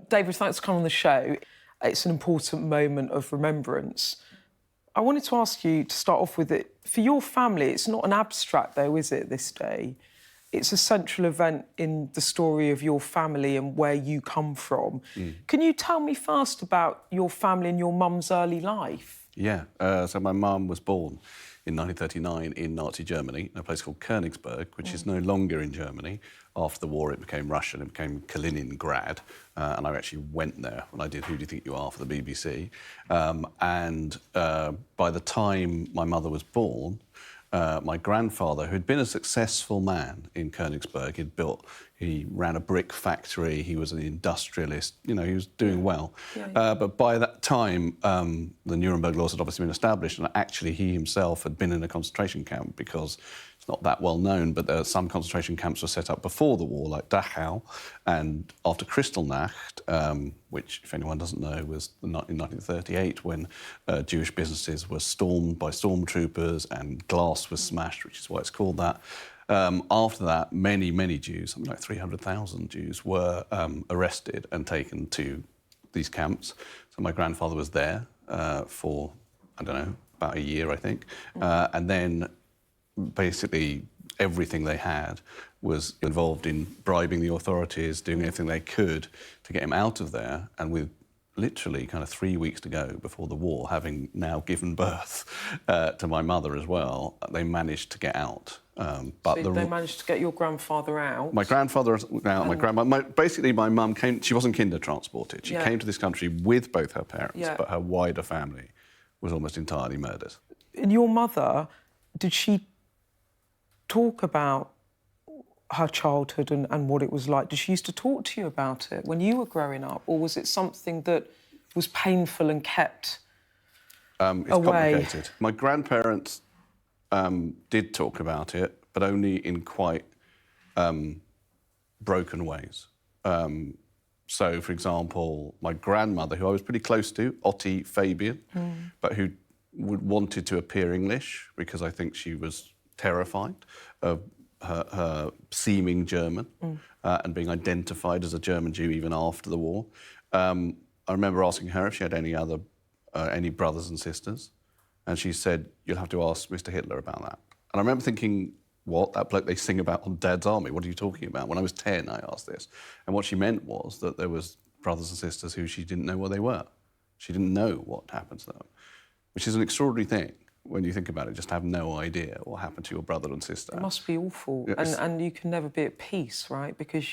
David, thanks for coming on the show. It's an important moment of remembrance. I wanted to ask you to start off with it. For your family, it's not an abstract, though, is it, this day? It's a central event in the story of your family and where you come from. Can you tell me first about your family and your mum's early life? Yeah, so my mum was born in 1939 in Nazi Germany, in a place called Königsberg, which is no longer in Germany. After the war, it became Russian, it became Kaliningrad, and I actually went there when I did Who Do You Think You Are for the BBC. By the time my mother was born, my grandfather, who'd been a successful man in Königsberg, he ran a brick factory, he was an industrialist, you know, he was doing well. But by that time, the Nuremberg laws had obviously been established, and actually he himself had been in a concentration camp, because it's not that well known, but some concentration camps were set up before the war, like Dachau, and after Kristallnacht, which, if anyone doesn't know, was in 1938 when Jewish businesses were stormed by stormtroopers and glass was smashed, which is why it's called that. After that, many, many Jews, something like 300,000 Jews, were arrested and taken to these camps. So my grandfather was there for, I don't know, about a year, I think. And then basically everything they had was involved in bribing the authorities, doing anything they could to get him out of there. And with literally kind of 3 weeks to go before the war, having now given birth to my mother as well, they managed to get out. But so they managed to get your grandfather out? My grandfather was out, my grandma... Basically, my mum came... She wasn't kinder-transported. She came to this country with both her parents, but her wider family was almost entirely murdered. And your mother, did she talk about her childhood and what it was like? Did she used to talk to you about it when you were growing up, or was it something that was painful and kept it's away? Complicated. My grandparents did talk about it, but only in quite broken ways. So, for example, my grandmother, who I was pretty close to, Otti Fabian, but who wanted to appear English because I think she was terrified of her seeming German and being identified as a German Jew even after the war. I remember asking her if she had any brothers and sisters, and she said, "You'll have to ask Mr. Hitler about that." And I remember thinking, what? That bloke they sing about on Dad's Army? What are you talking about? When I was 10, I asked this. And what she meant was that there was brothers and sisters who she didn't know what they were. She didn't know what happened to them, which is an extraordinary thing when you think about it, just have no idea what happened to your brother and sister. It must be awful. And you can never be at peace, right? Because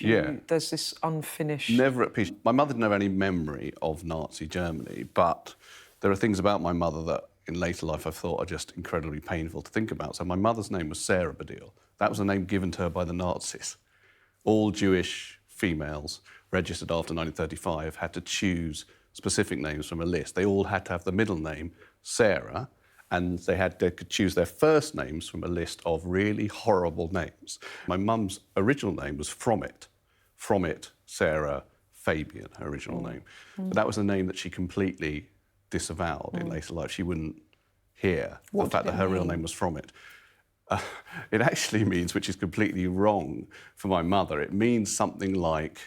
there's this unfinished... Never at peace. My mother didn't have any memory of Nazi Germany, but there are things about my mother that in later life I've thought are just incredibly painful to think about. So my mother's name was Sarah Baddiel. That was a name given to her by the Nazis. All Jewish females registered after 1935 had to choose specific names from a list. They all had to have the middle name, Sarah, and they could choose their first names from a list of really horrible names. My mum's original name was Fromit. Fromit Sarah Fabian, her original name. But that was a name that she completely disavowed in later life. She wouldn't hear the fact that her real name was Fromit. It actually means, which is completely wrong for my mother, it means something like,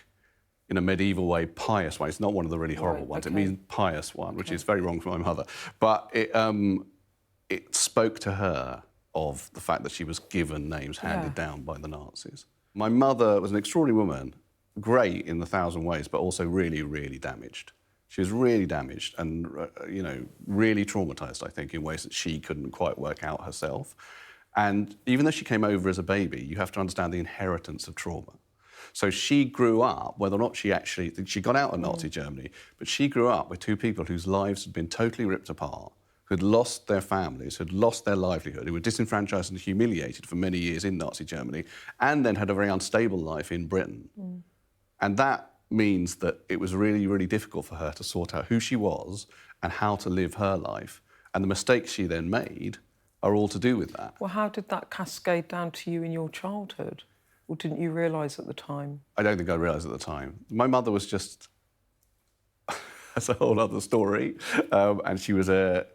in a medieval way, pious one. It's not one of the really horrible ones. It means pious one, which is very wrong for my mother. But it spoke to her of the fact that she was given names handed down by the Nazis. My mother was an extraordinary woman, great in 1,000 ways, but also really, really damaged. She was really damaged and, you know, really traumatised, I think, in ways that she couldn't quite work out herself. And even though she came over as a baby, you have to understand the inheritance of trauma. So she grew up, whether or not she got out of Nazi Germany, but she grew up with two people whose lives had been totally ripped apart, who had lost their families, who had lost their livelihood, who were disenfranchised and humiliated for many years in Nazi Germany, and then had a very unstable life in Britain. And that means that it was really, really difficult for her to sort out who she was and how to live her life. And the mistakes she then made are all to do with that. Well, how did that cascade down to you in your childhood? Or didn't you realise at the time? I don't think I realised at the time. My mother was just... That's a whole other story. And she was a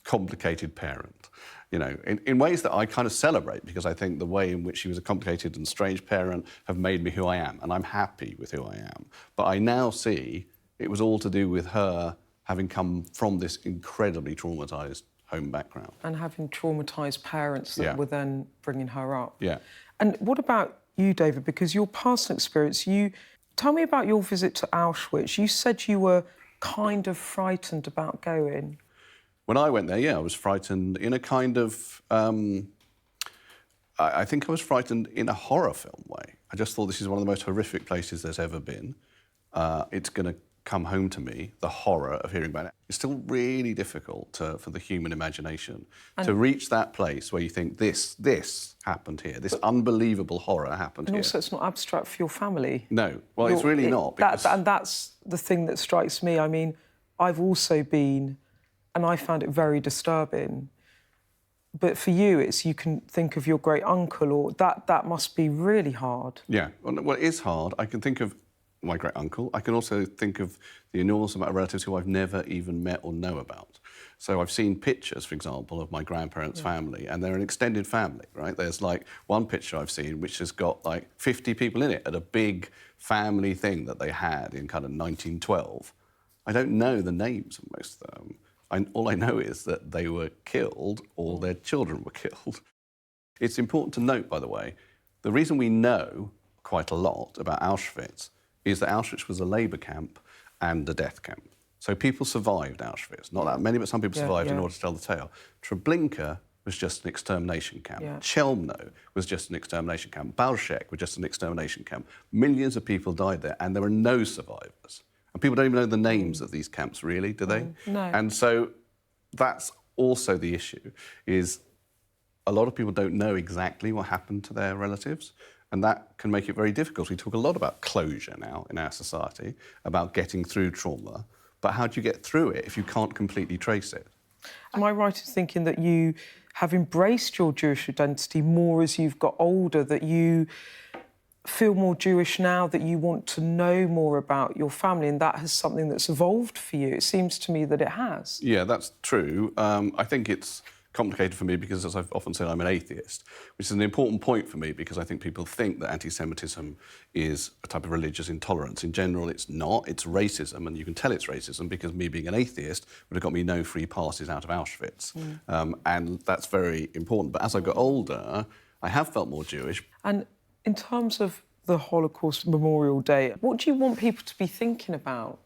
complicated parent. you know, in ways that I kind of celebrate, because I think the way in which she was a complicated and strange parent have made me who I am, and I'm happy with who I am. But I now see it was all to do with her having come from this incredibly traumatised home background. And having traumatised parents that were then bringing her up. Yeah. And what about you, David? Because your personal experience, tell me about your visit to Auschwitz. You said you were kind of frightened about going. When I went there, I was frightened in a kind of... I think I was frightened in a horror film way. I just thought this is one of the most horrific places there's ever been. It's going to come home to me, the horror of hearing about it. It's still really difficult for the human imagination to reach that place where you think, this happened here, this unbelievable horror happened here. And also, it's not abstract for your family. No, well, it's really not. Because... and that's the thing that strikes me. I mean, I've also been... and I found it very disturbing. But for you, you can think of your great uncle, or that must be really hard. Yeah, well, it is hard. I can think of my great uncle. I can also think of the enormous amount of relatives who I've never even met or know about. So I've seen pictures, for example, of my grandparents' family, and they're an extended family, right? There's like one picture I've seen which has got like 50 people in it at a big family thing that they had in kind of 1912. I don't know the names of most of them. All I know is that they were killed or their children were killed. It's important to note, by the way, the reason we know quite a lot about Auschwitz is that Auschwitz was a labour camp and a death camp. So people survived Auschwitz. Not that many, but some people survived in order to tell the tale. Treblinka was just an extermination camp. Chelmno was just an extermination camp. Balshek was just an extermination camp. Millions of people died there, and there were no survivors. And people don't even know the names of these camps, really, do they? No. And so that's also the issue, is a lot of people don't know exactly what happened to their relatives, and that can make it very difficult. We talk a lot about closure now in our society, about getting through trauma, but how do you get through it if you can't completely trace it? Am I right in thinking that you have embraced your Jewish identity more as you've got older, that you feel more Jewish now, that you want to know more about your family, and that has something that's evolved for you? It seems to me that it has. Yeah, that's true. I think it's complicated for me because, as I've often said, I'm an atheist, which is an important point for me because I think people think that anti-Semitism is a type of religious intolerance. In general, it's not. It's racism, and you can tell it's racism because me being an atheist would have got me no free passes out of Auschwitz. And that's very important. But as I got older, I have felt more Jewish. And in terms of the Holocaust Memorial Day, what do you want people to be thinking about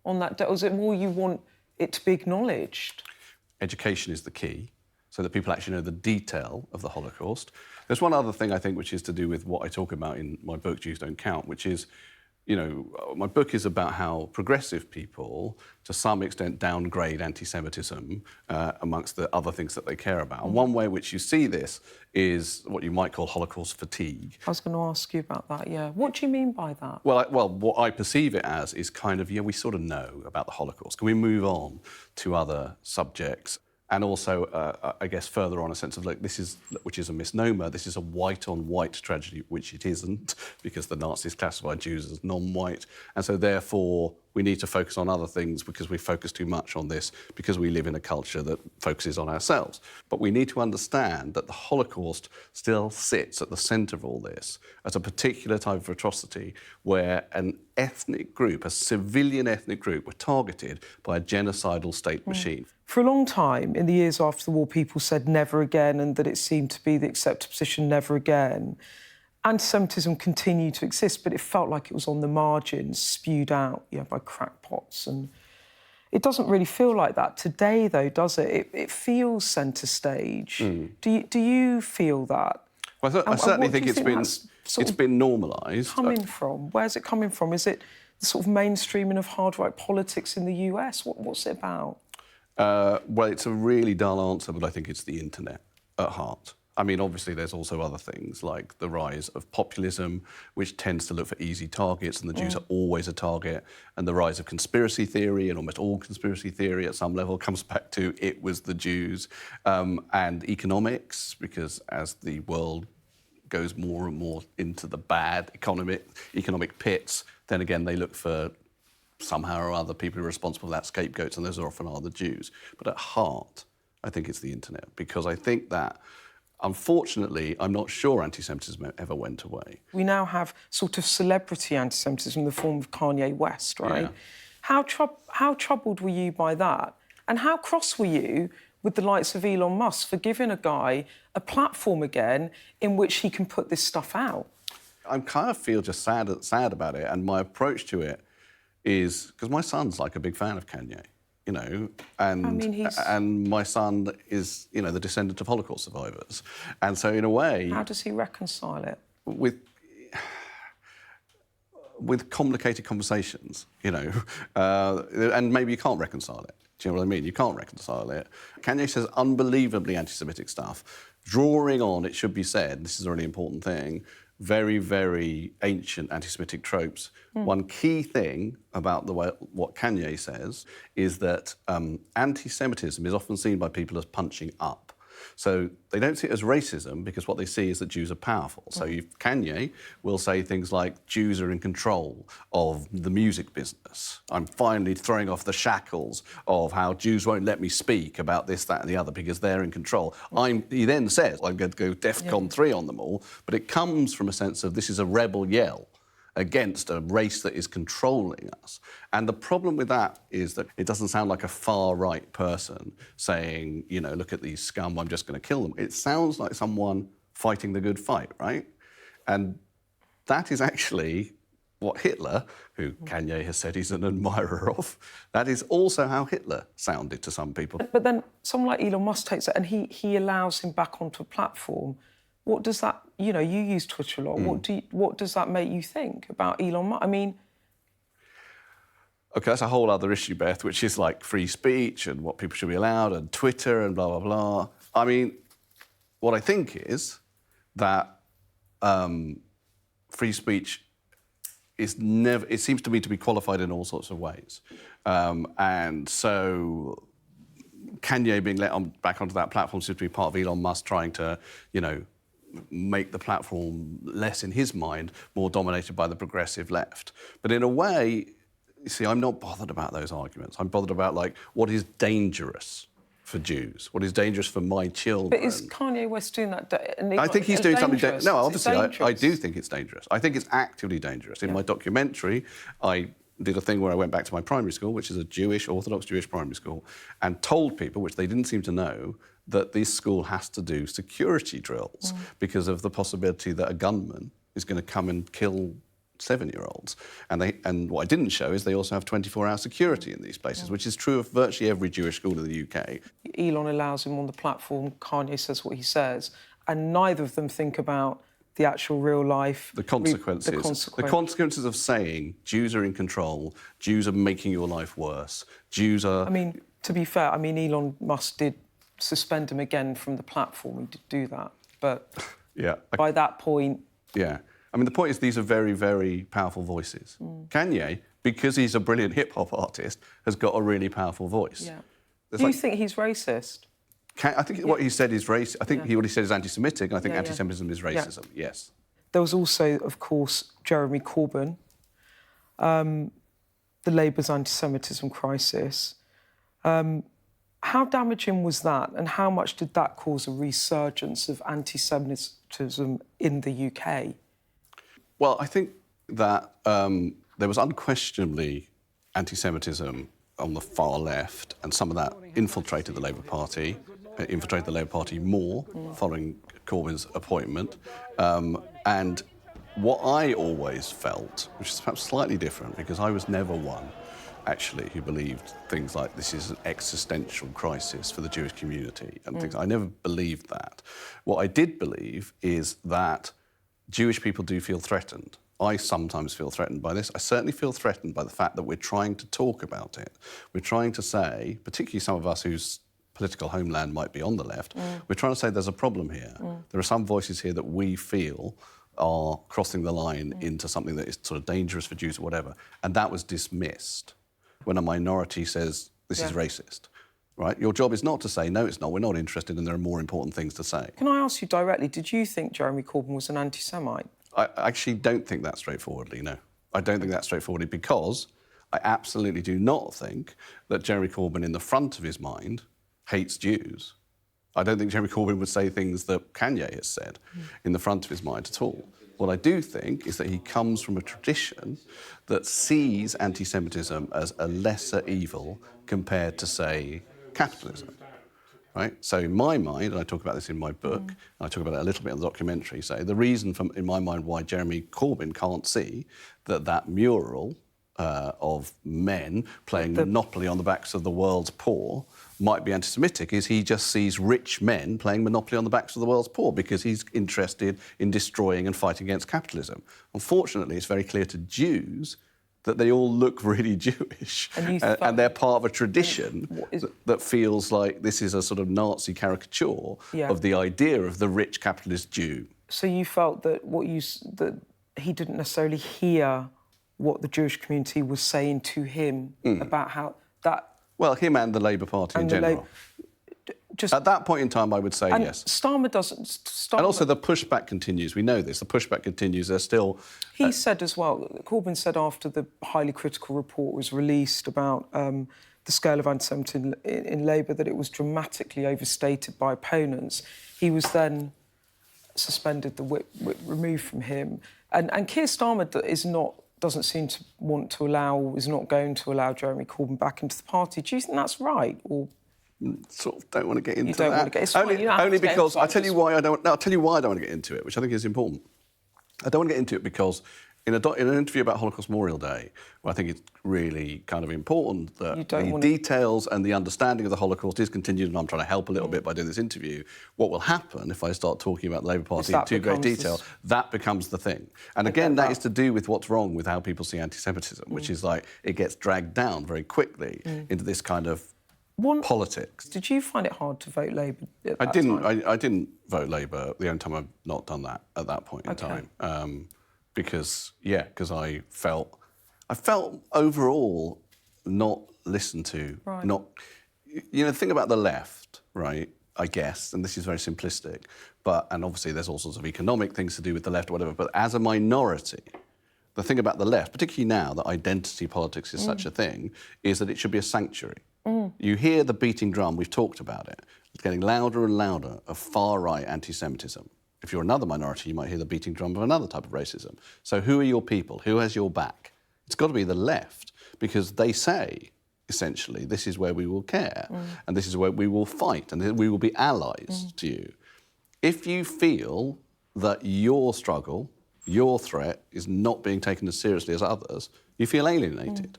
on that day? Or is it more you want it to be acknowledged? Education is the key, so that people actually know the detail of the Holocaust. There's one other thing, I think, which is to do with what I talk about in my book, Jews Don't Count, which is, you know, my book is about how progressive people, to some extent, downgrade anti-Semitism amongst the other things that they care about. And one way which you see this is what you might call Holocaust fatigue. I was going to ask you about that, yeah. What do you mean by that? Well, what I perceive it as is kind of, yeah, we sort of know about the Holocaust. Can we move on to other subjects? And also, I guess, further on, a sense of, like, which is a misnomer, this is a white-on-white tragedy, which it isn't, because the Nazis classified Jews as non-white. And so, therefore, we need to focus on other things because we focus too much on this, because we live in a culture that focuses on ourselves. But we need to understand that the Holocaust still sits at the centre of all this as a particular type of atrocity where an ethnic group, a civilian ethnic group, were targeted by a genocidal state machine. For a long time, in the years after the war, people said never again, and that it seemed to be the accepted position, never again. Anti-Semitism continued to exist, but it felt like it was on the margins, spewed out, you know, by crackpots. And it doesn't really feel like that today, though, does it? It feels centre stage. Do you feel that? Well, I certainly think it's been normalised. Coming from? Where's it coming from? Is it the sort of mainstreaming of hard-right politics in the US? What's it about? Well, it's a really dull answer, but I think it's the internet at heart. I mean, obviously, there's also other things like the rise of populism, which tends to look for easy targets, and the Jews are always a target, and the rise of conspiracy theory, and almost all conspiracy theory at some level comes back to it was the Jews, and economics, because as the world goes more and more into the bad economic pits, then again, they look for somehow or other people who are responsible for that scapegoats, and those often are the Jews. But at heart, I think it's the internet, because I think that, unfortunately, I'm not sure anti-Semitism ever went away. We now have sort of celebrity anti-Semitism in the form of Kanye West, right? Yeah. How troubled were you by that? And how cross were you with the likes of Elon Musk for giving a guy a platform again in which he can put this stuff out? I kind of feel just sad about it, and my approach to it is, because my son's like a big fan of Kanye, you know, and my son is, you know, the descendant of Holocaust survivors, and so in a way, how does he reconcile it with complicated conversations, you know, and maybe you can't reconcile it. Do you know what I mean? You can't reconcile it. Kanye says unbelievably anti-Semitic stuff, drawing on, it should be said, this is a really important thing, very, very ancient anti-Semitic tropes. One key thing about what Kanye says is that anti-Semitism is often seen by people as punching up. So they don't see it as racism, because what they see is that Jews are powerful. So Kanye will say things like, Jews are in control of the music business. I'm finally throwing off the shackles of how Jews won't let me speak about this, that and the other because they're in control. He then says, I'm going to go DEFCON 3 on them all, but it comes from a sense of this is a rebel yell against a race that is controlling us. And the problem with that is that it doesn't sound like a far-right person saying, you know, look at these scum, I'm just going to kill them. It sounds like someone fighting the good fight, right? And that is actually what Hitler, who Kanye has said he's an admirer of, that is also how Hitler sounded to some people. But then someone like Elon Musk takes it and he allows him back onto a platform. What does that, you know, you use Twitter a lot. What does that make you think about Elon Musk? I mean... OK, that's a whole other issue, Beth, which is like free speech and what people should be allowed and Twitter and blah, blah, blah. I mean, what I think is that free speech is never... It seems to me to be qualified in all sorts of ways. And so Kanye being let back onto that platform seems to be part of Elon Musk trying to, you know, make the platform less, in his mind, more dominated by the progressive left. But in a way, you see, I'm not bothered about those arguments. I'm bothered about, like, what is dangerous for Jews? What is dangerous for my children? But is Kanye West doing that? I think he's doing something... No, obviously, I do think it's dangerous. I think it's actively dangerous. In my documentary, I did a thing where I went back to my primary school, which is a Jewish, Orthodox Jewish primary school, and told people, which they didn't seem to know, that this school has to do security drills because of the possibility that a gunman is going to come and kill 7-year-olds. And what I didn't show is they also have 24-hour security in these places, which is true of virtually every Jewish school in the UK. Elon allows him on the platform, Kanye says what he says, and neither of them think about the actual real life... The consequences. The consequences of saying Jews are in control, Jews are making your life worse, Jews are... I mean, to be fair, I mean, Elon Musk did suspend him again from the platform. He did do that. But by that point... Yeah. I mean, the point is these are very, very powerful voices. Kanye, because he's a brilliant hip-hop artist, has got a really powerful voice. Yeah. Do you think he's racist? I think what he said is racist. I think what he said is anti-Semitic, and I think anti-Semitism is racism, yes. There was also, of course, Jeremy Corbyn, the Labour's anti-Semitism crisis. How damaging was that, and how much did that cause a resurgence of anti-Semitism in the UK? Well, I think that there was unquestionably anti-Semitism on the far left, and some of that infiltrated the Labour Party, more following Corbyn's appointment. And what I always felt, which is perhaps slightly different, because I was never one, actually, who believed things like this is an existential crisis for the Jewish community and things. I never believed that. What I did believe is that Jewish people do feel threatened. I sometimes feel threatened by this. I certainly feel threatened by the fact that we're trying to talk about it. We're trying to say, particularly some of us whose political homeland might be on the left, we're trying to say there's a problem here. There are some voices here that we feel are crossing the line into something that is sort of dangerous for Jews or whatever. And that was dismissed when a minority says this is racist. Right? Your job is not to say, no, it's not, we're not interested and there are more important things to say. Can I ask you directly, did you think Jeremy Corbyn was an anti-Semite? I actually don't think that straightforwardly, no. I don't think that straightforwardly because I absolutely do not think that Jeremy Corbyn, in the front of his mind, hates Jews. I don't think Jeremy Corbyn would say things that Kanye has said in the front of his mind at all. What I do think is that he comes from a tradition that sees anti-Semitism as a lesser evil compared to, say, capitalism. Right? So in my mind, and I talk about this in my book, and I talk about it a little bit in the documentary, so the reason in my mind why Jeremy Corbyn can't see that mural of men playing Monopoly on the backs of the world's poor might be anti-Semitic is he just sees rich men playing Monopoly on the backs of the world's poor because he's interested in destroying and fighting against capitalism. Unfortunately, it's very clear to Jews that they all look really Jewish and they're part of a tradition that feels like this is a sort of Nazi caricature of the idea of the rich capitalist Jew. So you felt that that he didn't necessarily hear what the Jewish community was saying to him about how that... Well, him and the Labour Party in general. At that point in time, I would say yes. Starmer doesn't... And also the pushback continues. We know this. The pushback continues. There's still... He said as well, Corbyn said after the highly critical report was released about the scale of anti-Semitism in Labour that it was dramatically overstated by opponents. He was then suspended, the whip removed from him. And Keir Starmer doesn't seem to want to allow, is not going to allow Jeremy Corbyn back into the party. Do you think that's right? Or sort of don't want to get into you don't that. Want to get, only because I'll tell you why I don't want to get into it, which I think is important. I don't want to get into it because in an interview about Holocaust Memorial Day, where I think it's really kind of important that the details and the understanding of the Holocaust is continued, and I'm trying to help a little bit by doing this interview. What will happen if I start talking about the Labour Party in too great detail? That becomes the thing. And again, that is to do with what's wrong with how people see anti-Semitism, which is like it gets dragged down very quickly into this kind of politics. Did you find it hard to vote Labour at that time? I didn't vote Labour. The only time I've not done that at that point in time. Because I felt overall not listened to. Right. Not, the thing about the left, right? I guess, and this is very simplistic, and obviously there's all sorts of economic things to do with the left or whatever. But as a minority, the thing about the left, particularly now that identity politics is such a thing, is that it should be a sanctuary. You hear the beating drum. We've talked about it. It's getting louder and louder of far-right anti-Semitism. If you're another minority, you might hear the beating drum of another type of racism. So who are your people? Who has your back? It's got to be the left, because they say, essentially, this is where we will care, and this is where we will fight, and we will be allies to you. If you feel that your struggle, your threat, is not being taken as seriously as others, you feel alienated,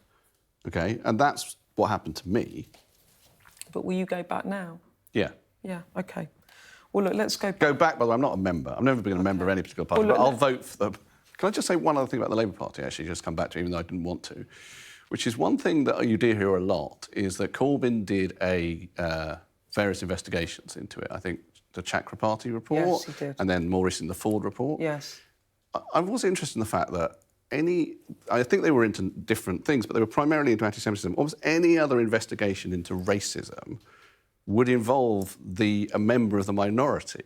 OK? And that's what happened to me. But will you go back now? Yeah. Yeah, OK. Well, look, let's go back. Go back, by the way, I'm not a member. I've never been a member of any particular party, but I'll vote for them. Can I just say one other thing about the Labour Party, actually, just come back to, even though I didn't want to, which is one thing that you do hear a lot, is that Corbyn did various investigations into it. I think the Chakrabarti report. Yes, he did. And then more recently the Ford report. Yes. I'm also interested in the fact that I think they were into different things, but they were primarily into anti-Semitism. Almost any other investigation into racism would involve a member of the minority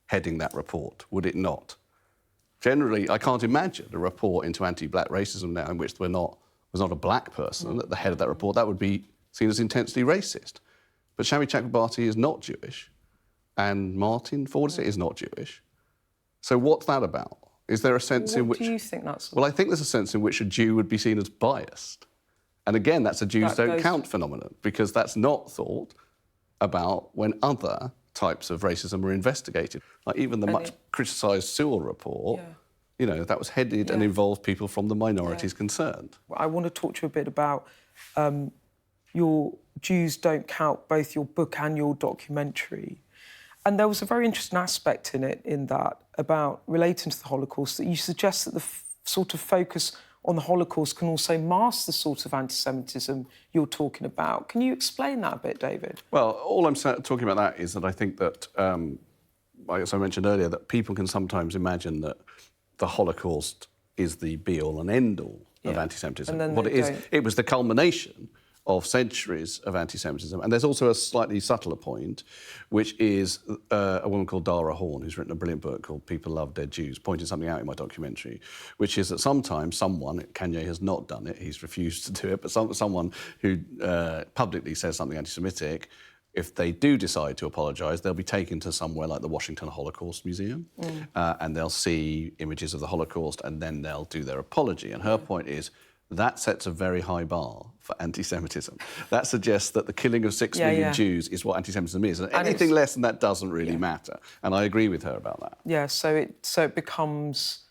heading that report, would it not? Generally, I can't imagine a report into anti-black racism now in which there was not a black person at the head of that report. That would be seen as intensely racist. But Shami Chakrabarti is not Jewish, and Martin Ford is not Jewish. So what's that about? Is there a sense in which... What do you think that's... Well, I think there's a sense in which a Jew would be seen as biased. And again, that's a Jews don't count phenomenon, because that's not thought about when other types of racism are investigated. Like even the much criticised Sewell report, that was headed and involved people from the minorities concerned. I want to talk to you a bit about your Jews Don't Count, both your book and your documentary. And there was a very interesting aspect in that about relating to the Holocaust, that you suggest that the sort of focus on the Holocaust can also mask the sort of anti-Semitism you're talking about. Can you explain that a bit, David? Well, all I'm talking about that is that I think that, as I mentioned earlier, that people can sometimes imagine that the Holocaust is the be-all and end-all of anti-Semitism. What it is, it was the culmination of centuries of anti-Semitism. And there's also a slightly subtler point, which is a woman called Dara Horn, who's written a brilliant book called People Love Dead Jews, pointed something out in my documentary, which is that sometimes someone, Kanye has not done it, he's refused to do it, but someone who publicly says something anti-Semitic if they do decide to apologise, they'll be taken to somewhere like the Washington Holocaust Museum, and they'll see images of the Holocaust, and then they'll do their apology. And her point is, that sets a very high bar for anti-Semitism. That suggests that the killing of 6 million Jews is what anti-Semitism is, and anything less than that doesn't really matter. And I agree with her about that. Yeah, so it becomes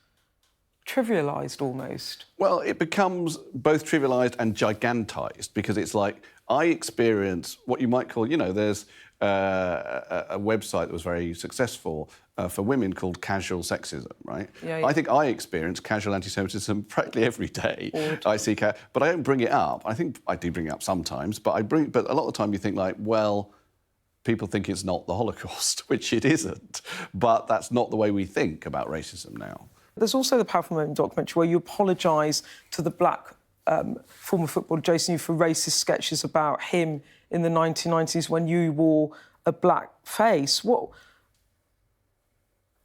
trivialised almost. Well, it becomes both trivialised and gigantised, because it's like, I experience what you might call, there's a website that was very successful for women called Casual Sexism, right? I think I experience casual anti-Semitism practically every day. I see, but I don't bring it up. I think I do bring it up sometimes, but a lot of the time you think like, well, people think it's not the Holocaust, which it isn't. But that's not the way we think about racism now. There's also the powerful moment documentary where you apologise to the black former footballer Jason Lee for racist sketches about him in the 1990s when you wore a black face.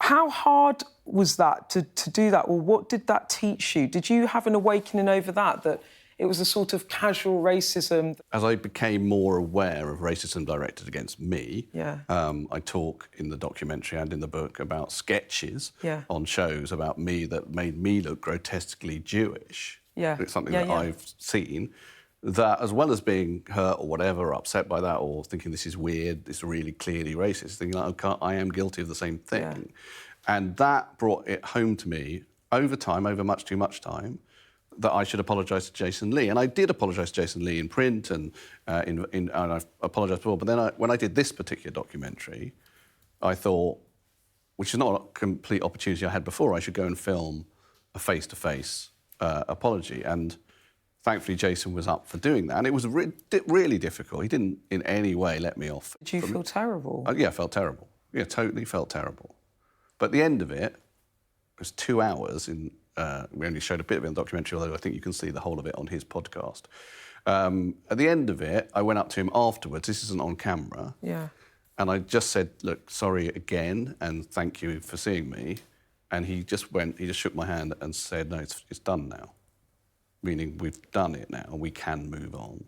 How hard was that to do that, or what did that teach you? Did you have an awakening over that it was a sort of casual racism? As I became more aware of racism directed against me, I talk in the documentary and in the book about sketches on shows about me that made me look grotesquely Jewish. It's something that I've seen, that as well as being hurt or whatever, or upset by that, or thinking this is weird, this is really clearly racist, thinking like, I am guilty of the same thing. And that brought it home to me over time, over much too much time, that I should apologise to Jason Lee. And I did apologise to Jason Lee in print, and and I've apologised before. But then when I did this particular documentary, I thought, which is not a complete opportunity I had before, I should go and film a face-to-face apology. And thankfully, Jason was up for doing that. And it was really difficult. He didn't in any way let me off. Did you feel terrible? Yeah, I felt terrible. Yeah, totally felt terrible. But at the end of it, it was 2 hours in... we only showed a bit of it in the documentary, although I think you can see the whole of it on his podcast. At the end of it, I went up to him afterwards. This isn't on camera. And I just said, look, sorry again, and thank you for seeing me. And he just shook my hand and said, no, it's done now. Meaning we've done it now and we can move on.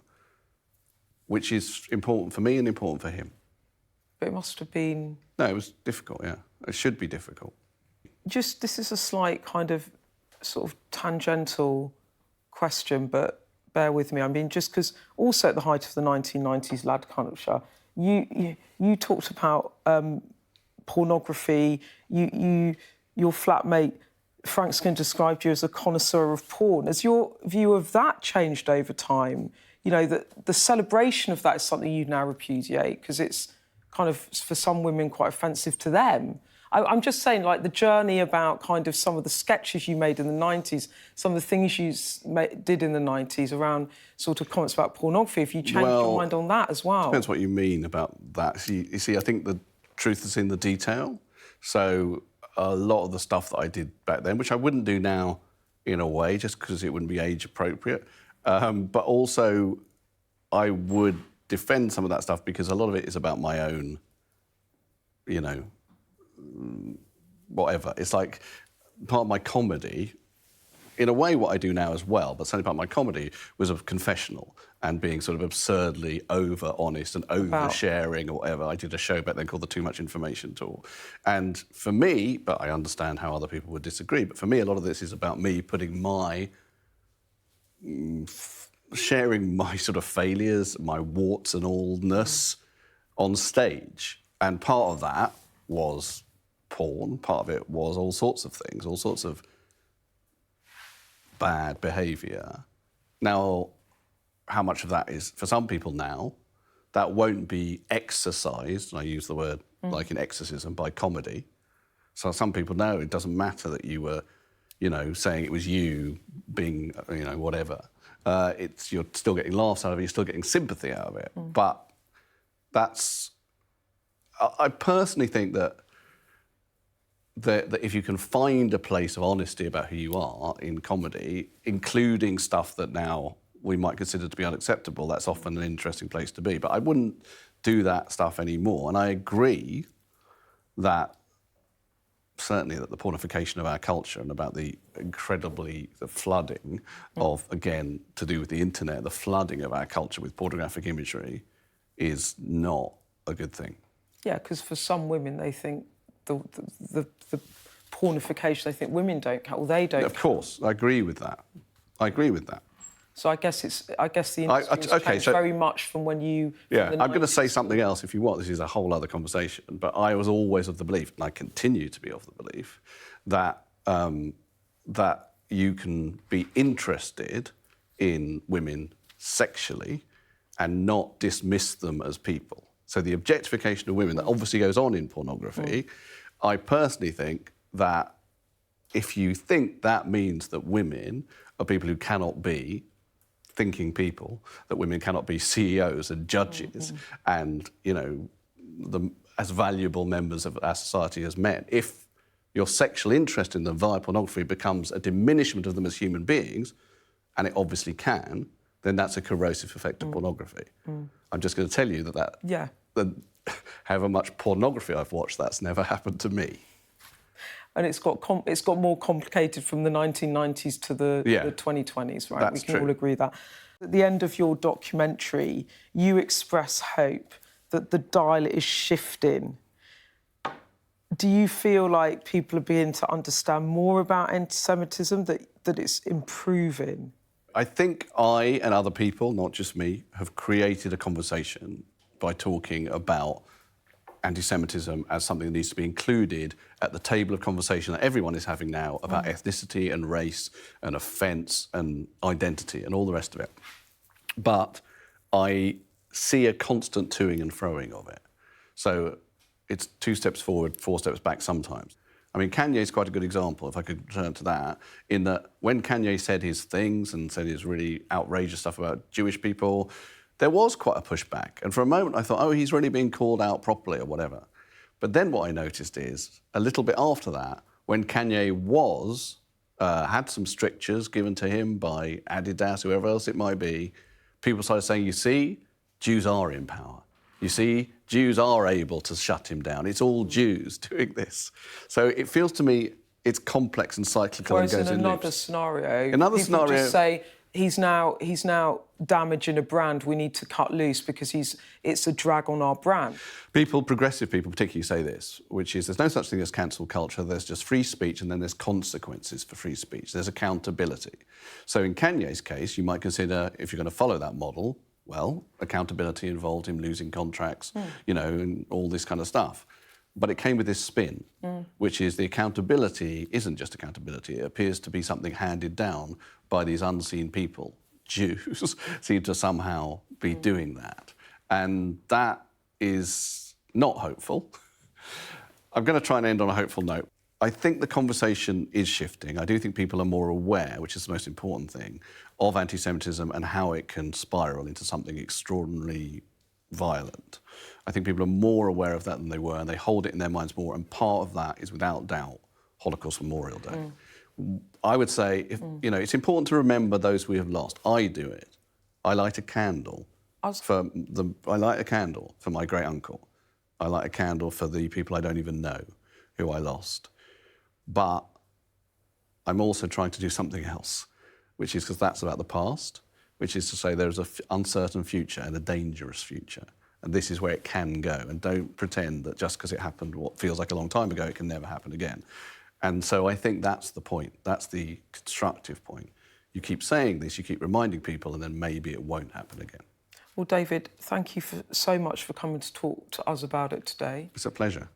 Which is important for me and important for him. But it must have been... No, it was difficult, yeah. It should be difficult. This is a slight kind of sort of tangential question, but bear with me. I mean, just because also at the height of the 1990s lad culture, you talked about pornography. Your flatmate Frank Skinner described you as a connoisseur of porn. Has your view of that changed over time? That the celebration of that is something you now repudiate because it's kind of, for some women, quite offensive to them. I'm just saying, like, the journey about kind of some of the sketches you made in the 90s, some of the things you did in the 90s around sort of comments about pornography, if you changed your mind on that as well. Depends what you mean about that. You see, I think the truth is in the detail. So a lot of the stuff that I did back then, which I wouldn't do now in a way, just because it wouldn't be age appropriate, but also I would defend some of that stuff because a lot of it is about my own, whatever. It's like part of my comedy, in a way what I do now as well, but certainly part of my comedy was a confessional and being sort of absurdly over-honest and over-sharing or whatever. I did a show back then called the Too Much Information Tour. And for me, but I understand how other people would disagree, but for me a lot of this is about me putting sharing my sort of failures, my warts and allness on stage. And part of that was porn, part of it was all sorts of things, all sorts of bad behaviour. Now, how much of that is, for some people now, that won't be exercised, and I use the word like in exorcism, by comedy. So some people know it doesn't matter that you were, saying it was you being, whatever. You're still getting laughs out of it, you're still getting sympathy out of it. But that's... I personally think that if you can find a place of honesty about who you are in comedy, including stuff that now we might consider to be unacceptable, that's often an interesting place to be. But I wouldn't do that stuff anymore. And I agree that, certainly, that the pornification of our culture and about the flooding of, again, to do with the internet, the flooding of our culture with pornographic imagery is not a good thing. Yeah, because for some women, they think the pornification, they think women don't count, or they don't. Of course, I agree with that. I agree with that. So I guess the industry has changed very much from when you... Yeah, I'm going to say something else if you want. This is a whole other conversation. But I was always of the belief, and I continue to be of the belief, that that you can be interested in women sexually and not dismiss them as people. So the objectification of women that obviously goes on in pornography, I personally think that if you think that means that women are people who cannot be thinking people, that women cannot be CEOs and judges and, you know, as valuable members of our society as men, if your sexual interest in them via pornography becomes a diminishment of them as human beings, and it obviously can, then that's a corrosive effect of pornography. I'm just going to tell you that however much pornography I've watched, that's never happened to me. And it's got more complicated from the 1990s to the 2020s, right? That's we can true. all agree that. At the end of your documentary, you express hope that the dial is shifting. Do you feel like people are beginning to understand more about anti-Semitism, that it's improving? I think I and other people, not just me, have created a conversation by talking about anti-Semitism as something that needs to be included at the table of conversation that everyone is having now about ethnicity and race and offence and identity and all the rest of it. But I see a constant toing and froing of it. So it's 2 steps forward, 4 steps back sometimes. I mean, Kanye is quite a good example, if I could return to that, in that when Kanye said his things and said his really outrageous stuff about Jewish people, there was quite a pushback. And for a moment I thought, oh, he's really being called out properly or whatever. But then what I noticed is, a little bit after that, when Kanye had some strictures given to him by Adidas, whoever else it might be, people started saying, you see, Jews are in power. You see, Jews are able to shut him down. It's all Jews doing this. So it feels to me it's complex and cyclical. Whereas and goes in another loops. scenario, Another people scenario, just say, he's now damaging a brand, we need to cut loose because it's a drag on our brand. Progressive people particularly say this, which is there's no such thing as cancel culture, there's just free speech and then there's consequences for free speech, there's accountability. So in Kanye's case, you might consider, if you're going to follow that model, well, accountability involved him losing contracts, you know, and all this kind of stuff. But it came with this spin, which is the accountability isn't just accountability, it appears to be something handed down by these unseen people. Jews seem to somehow be doing that. And that is not hopeful. I'm going to try and end on a hopeful note. I think the conversation is shifting. I do think people are more aware, which is the most important thing, of anti-Semitism and how it can spiral into something extraordinarily violent. I think people are more aware of that than they were, and they hold it in their minds more, and part of that is, without doubt, Holocaust Memorial Day. I would say, you know, it's important to remember those we have lost. I do it. I light a candle for my great uncle. I light a candle for the people I don't even know who I lost. But I'm also trying to do something else, which is because that's about the past, which is to say there's an uncertain future and a dangerous future. And this is where it can go. And don't pretend that just because it happened what feels like a long time ago, it can never happen again. And so I think that's the point. That's the constructive point. You keep saying this, you keep reminding people, and then maybe it won't happen again. Well, David, thank you so much for coming to talk to us about it today. It's a pleasure.